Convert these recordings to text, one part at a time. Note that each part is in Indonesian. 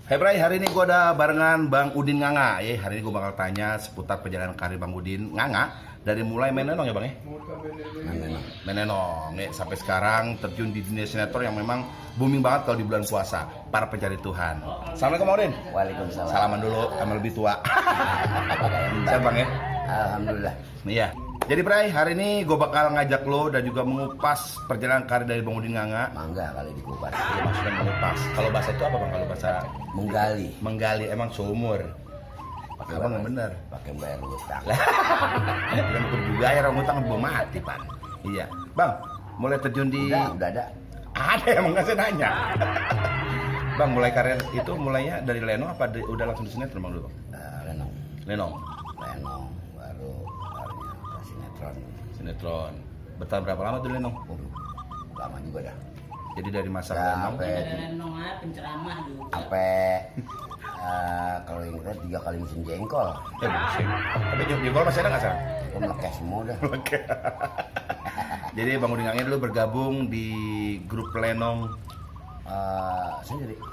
Hai Bray, hari ini gue ada barengan Bang Udin Nganga. Hari ini gue bakal tanya seputar perjalanan karir Bang Udin Nganga dari mulai main lenong ya Bang ya? Main lenong. Sampai sekarang terjun di dunia sinetron yang memang booming banget kalau di bulan puasa. Para pencari Tuhan. Assalamualaikum Bang Udin. Waalaikumsalam. Salaman dulu sama lebih tua. Siap Bang ya? Alhamdulillah. Iya. Jadi Bray, hari ini gue bakal ngajak lo dan juga mengupas perjalanan karir dari Bang Udin Nganga. Mangga kali dikupas. Iya, maksudnya mengupas. Kalau bahasa itu apa Bang? Kalau bahasa Menggali. menggali emang seumur. Pakai apa nggak bener? Pakai bayar utang. Bukan hukum juga ya, orang utang belum mati Pak. Iya. Bang, mulai terjun di... Udah ada. Ada emang nggak saya nanya. Bang, mulai karir itu mulainya dari Lenong apa udah langsung di sinetron Bang dulu Bang? Lenong. Lenong. Lenong baru ke sinetron. Sinetron. Bertahan berapa lama tuh Lenong? Waduh, lama juga dah. Jadi dari masa Ya, Lenong penceramah dulu. Sampai kalau yang kita 3 kali musim jengkol. buset. Tapi jengkol masih ada nggak sekarang? Itu melekeh semua dah. Oke. Jadi Bang Udin Nganga dulu bergabung di grup Lenong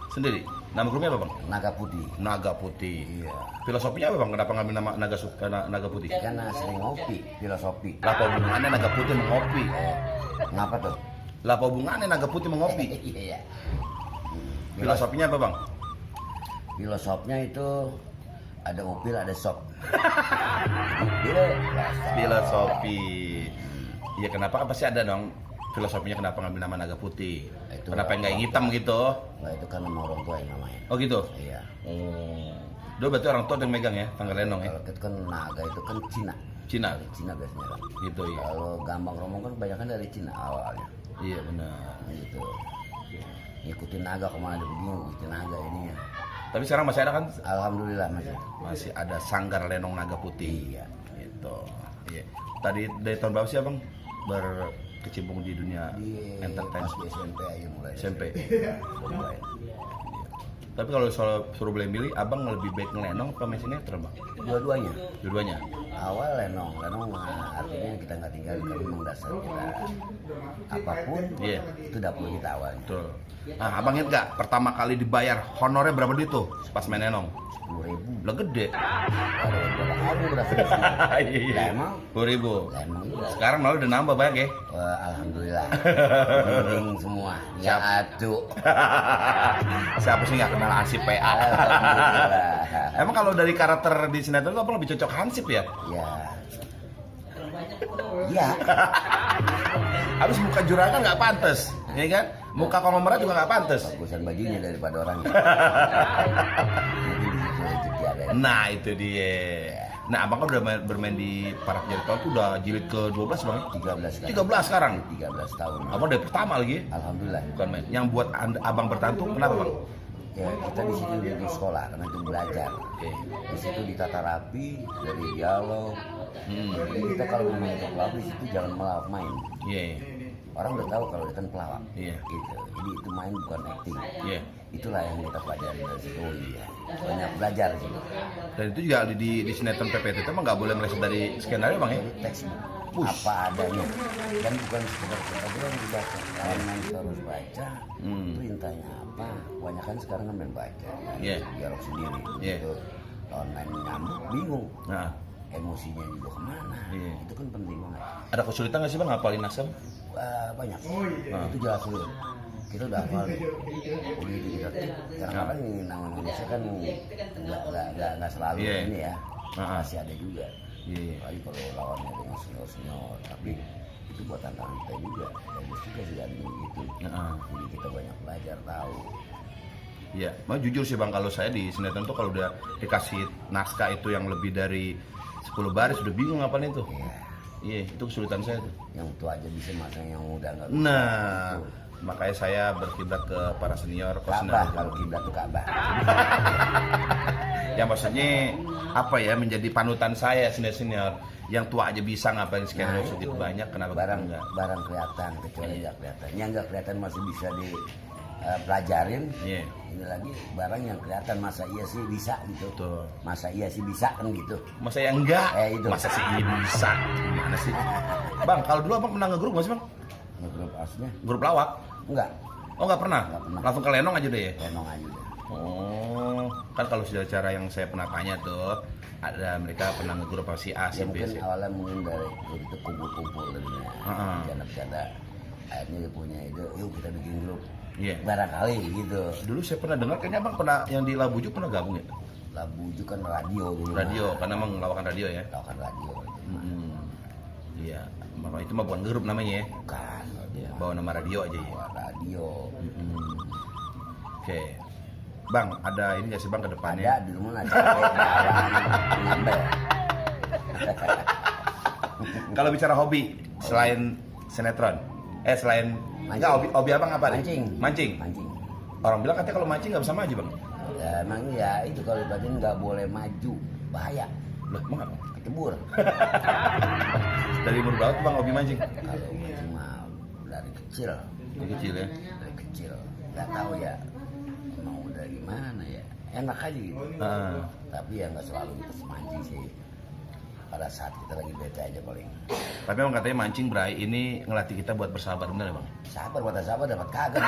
sendiri. Nama grupnya apa Bang? Naga Putih. Naga Putih. Iya. Filosofinya apa Bang? Kenapa ngambil nama Naga Putih? Karena sering ngopi, filosofi. Apa hubungannya Naga Putih mengopi? Kenapa tuh? Lah apa hubungannya Naga Putih mengopi? Iya. Filosofinya apa Bang? Filosofinya itu ada upil, ada sop. Filosofi. Iya kenapa kan pasti ada dong filosofinya kenapa ngambil nama Naga Putih? Itu Kenapa nggak yang hitam gitu? Nah, itu kan nama orang tua yang namanya. Oh gitu? Iya. Oh. Dulu berarti orang tua yang megang ya tanggal Lenong ya? Kalau itu kan naga itu kan Cina. Cina? Dari Cina biasanya kan. Gitu ya? Kalau Gambang Romong kan kebanyakan dari Cina awalnya. Iya benar. Gitu. Ngikutin naga kemana dia begini, ngikutin naga ini ya. Tapi sekarang masih ada kan? Alhamdulillah masih. Masih ada Sanggar Lenong Naga Putih. Iya. Gitu. Iya. Tadi dari tahun berapa sih Abang berkecimpung di dunia Di entertain? pas di SMP aja mulai. SMP. Mulai. Tapi kalau suruh boleh milih, Abang lebih baik ngelenong apa main sinetron Bang? Dua-duanya. Dua-duanya. Awal lenong artinya kita nggak tinggal kalau memang dasar kita apapun Iya. itu dapur kita awalnya. Betul. Nah, Abang ingat nggak pertama kali dibayar honornya berapa duit tuh pas main lenong? 10.000. Lah gede. Ada beberapa kali berapa sih? Iya. Lah emang 10.000. emang juga. Sekarang malah udah nambah banyak ya. Wah, alhamdulillah. Mending semua. Ya Siap. atuh. Siapa sih nggak kenal Hansip PA? Alhamdulillah. Emang kalau dari karakter di sinetron tuh Abang lebih cocok Hansip ya? Ya. Ya. Habis muka juragan nggak pantas, ya kan? Muka konglomerat juga nggak pantas. Bagusan bajunya daripada orang. Mungkin di situ rezeki ada. Nah itu dia. Nah Abang kan udah bermain di Para Pencari Tuhan tuh udah jilid ke-12 Bang? 13 13 sekarang? 13 tahun. Abang dari pertama lagi? Alhamdulillah. Bukan main. Yang buat Abang bertahan tuh kenapa Bang? Ya, kita di situ di sekolah karena itu belajar. Oke. Di situ ditata rapi dari dialog. Jadi kita kalau mau main pelawak di situ jangan melawak main. Iya. Orang udah tahu kalau dia kan pelawak. Iya. Gitu. Jadi itu main bukan acting. Iya. Itulah yang kita pelajari dari situ. Oh iya. Banyak belajar sih. Dan itu juga di sinetron PPT itu emang nggak boleh meleset dari skenario Bang ya? Jadi textbook Push. apa adanya dan bukan sekedar kita bilang dibaca. Kalau main kita harus baca. Perintahnya apa? Kebanyakan sekarang kan main baca. Iya. Dialog sendiri. Iya. Gitu. Kalau main nyambuk bingung. Nah, Emosinya juga kemana? Iya. Itu kan penting banget. ada kesulitan nggak sih Bang ngapalin naskah? Banyak. Itu jelas sulit. Kita udah hafal. Begitu kita kadang-kadang nama Indonesia kan nggak selalu Iya. ini ya. Ah. Masih ada juga. Iya. Apalagi kalau lawannya dengan senior-senior. Tapi itu buat tantangan kita juga. Bagus juga sih ada begitu. Ah. Jadi kita banyak belajar tahu. Iya, mau jujur sih Bang, kalau saya di sinetron tuh kalau udah dikasih naskah itu yang lebih dari 10 baris udah bingung ngapain itu. Iya. Iya, itu kesulitan saya tuh. Yang tua aja bisa masa yang muda nggak bisa. Nah, Itu. makanya saya berkiblat ke para senior Ka'bah kalau kiblat itu Ka'bah. yang maksudnya apa ya, menjadi panutan saya senior-senior. Yang tua aja bisa ngapain skenario segitu banyak, kenapa kita barang enggak? barang kelihatan kecuali nggak kelihatan. Yang nggak kelihatan masih bisa di pelajarin. Iya. Ini lagi barang yang kelihatan masa iya sih bisa gitu. Betul. Masa iya sih bisa kan gitu. Masa yang enggak? Itu. Masa sih ini bisa? Gimana sih? Bang, kalau dulu Abang pernah ngegrup nggak sih Bang? Grup asnya Grup lawak? enggak. Oh nggak pernah? Nggak pernah. Langsung ke Lenong aja deh ya? Lenong aja deh. Oh, kan kalau sudah cara yang saya pernah tanya tuh, ada mereka pernah ngegrup apa si A, si Ya B, mungkin si awalnya mungkin dari grup itu kumpul-kumpul tadinya. Bercanda-bercanda. Akhirnya dia punya ide, yuk kita bikin grup. Iya. Barangkali gitu. Dulu saya pernah dengar kayaknya abang pernah yang di Labuju pernah gabung ya? Labuju kan radio dulu. Radio, karena emang lawakan radio ya. Lawakan radio. Iya, makanya itu mah bukan grup namanya ya. Bukan. Iya, bawa nama radio aja ya. Bawa radio. Oke. Bang, ada ini nggak sih bang ke depannya? Ada di rumah aja. Nambah. Kalau bicara hobi selain sinetron, selain enggak hobi abang apa nih? Mancing. Mancing. Mancing. Orang bilang katanya kalau mancing nggak bisa maju bang. Ya, emang ya itu kalau ibaratnya nggak boleh maju, bahaya. Loh, emang apa? Kecebur. Dari umur berapa tuh bang hobi mancing? Kalau mancing mah dari kecil. Dari kecil ya. Dari kecil. Nggak tahu ya mau dari mana ya. Enak aja gitu. Tapi ya nggak selalu kita mancing sih. Pada saat kita lagi bete aja paling. Tapi emang katanya mancing Bray ini ngelatih kita buat bersabar, bener ya bang? Sabar buat sabar dapat kagak.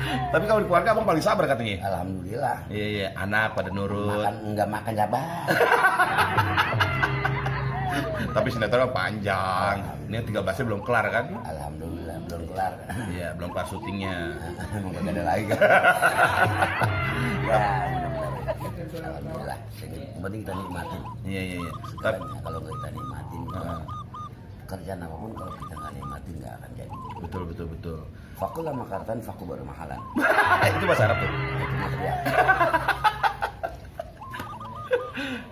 Tapi kalau di keluarga abang paling sabar katanya. Alhamdulillah. Iya, anak pada nurut. Nggak makan sabar. Tapi sinetron panjang. Ini 13-nya belum kelar kan? Alhamdulillah belum kelar. Iya, belum kelar syutingnya. Mau gak ada lagi kan? Ya, mudah-mudahan. Alhamdulillah. Yang penting kita nikmatin. Iya. Tapi kalau nggak kita nikmatin, kerjaan apapun kalau kita nggak nikmatin nggak akan jadi. Betul. Fakul lama kartan, fakul baru mahalan. Itu bahasa Arab tuh. Itu material.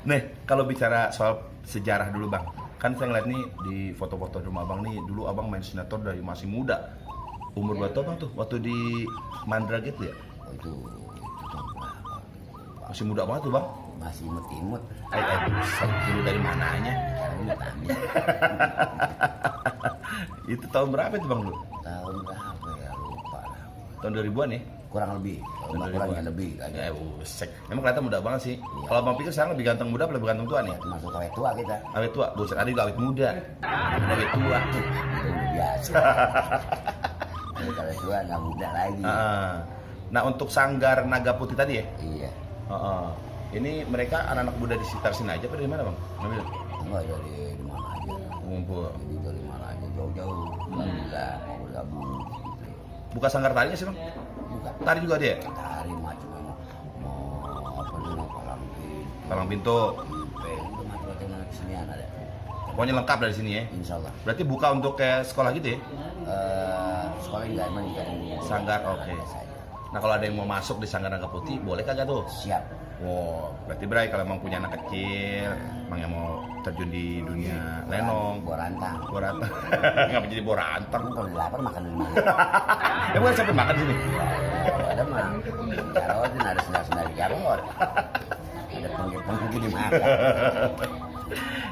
Nih, kalau bicara soal sejarah dulu bang, kan saya ngeliat nih di foto-foto rumah abang nih, dulu abang main sinetron dari masih muda. Umur berapa bang tuh? Waktu di Mandra gitu ya? Oh, itu tahun berapa? Masih muda banget tuh bang. Masih imut-imut. Buset, dulu dari mananya? Sekarang ini tanya. Itu tahun berapa itu bang dulu? Tahun berapa ya lupa lah. Tahun 2000-an ya? Kurang lebih. Kalau nggak kurang ya lebih. Kan. Buset. Emang kelihatan muda banget sih. Kalau abang pikir sekarang lebih ganteng muda, apa lebih ganteng tua nih? Termasuk awet tua kita. Awet tua, buset ada juga awet muda. Ada awet tua. Itu udah biasa. Kalau tua nggak muda lagi. Nah untuk Sanggar Naga Putih tadi ya? Iya. Ini mereka anak-anak muda di sekitar sini aja, apa dari mana bang? Ngambil? Enggak dari mana aja. Ngumpul. Jadi dari mana aja jauh-jauh. Alhamdulillah mau bergabung. Gitu. Buka sanggar tarinya sih bang? Bukan. Tari juga dia? Tari macam mau apa namanya Palang pintu. itu macam-macam kesenian ada. Pokoknya lengkap dari sini ya? Insya Allah. Berarti buka untuk kayak sekolah gitu ya? Sekolah enggak emang Sanggar, oke. Nah kalau ada yang mau masuk di Sanggar Naga Putih, boleh kagak tuh? Siap. Wow, berarti Bray kalau emang punya anak kecil, emang yang mau terjun di dunia lenong, Borantang. Ngapa jadi borantang? Kamu kalau lapar makan di mana? Ya bukan siapa makan di sini? Kalau ada mah karotin ada sendal-sendal karot. Ada pinggir-pinggir dimakan.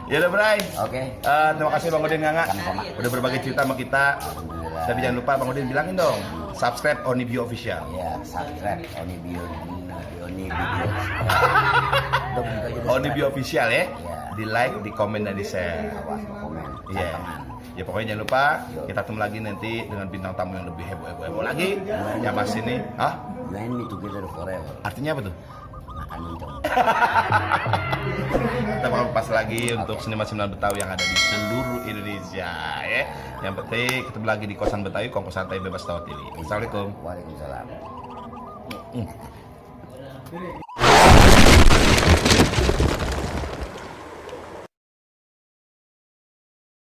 Ya udah Bray. Oke. Terima kasih Bang Udin Nganga. Sama-sama. Udah berbagi cerita sama kita. Alhamdulillah. Tapi jangan lupa Bang Udin bilangin dong, subscribe Onibio Official. Ya, subscribe Onibio. Onibio Official ya. Ya. Di like, di komen dan di share. Awas komen. Iya. Tantangan. Ya pokoknya jangan lupa kita ketemu lagi nanti dengan bintang tamu yang lebih heboh lagi. Yang pas ini, You and me together forever. artinya apa tuh? Makan mencong. Kita bakal pas lagi untuk seniman-seniman Betawi yang ada di seluruh Indonesia ya. Yang penting ketemu lagi di kosan Betawi, Kongko Santai Bebas Tawa TV. Assalamualaikum. Waalaikumsalam.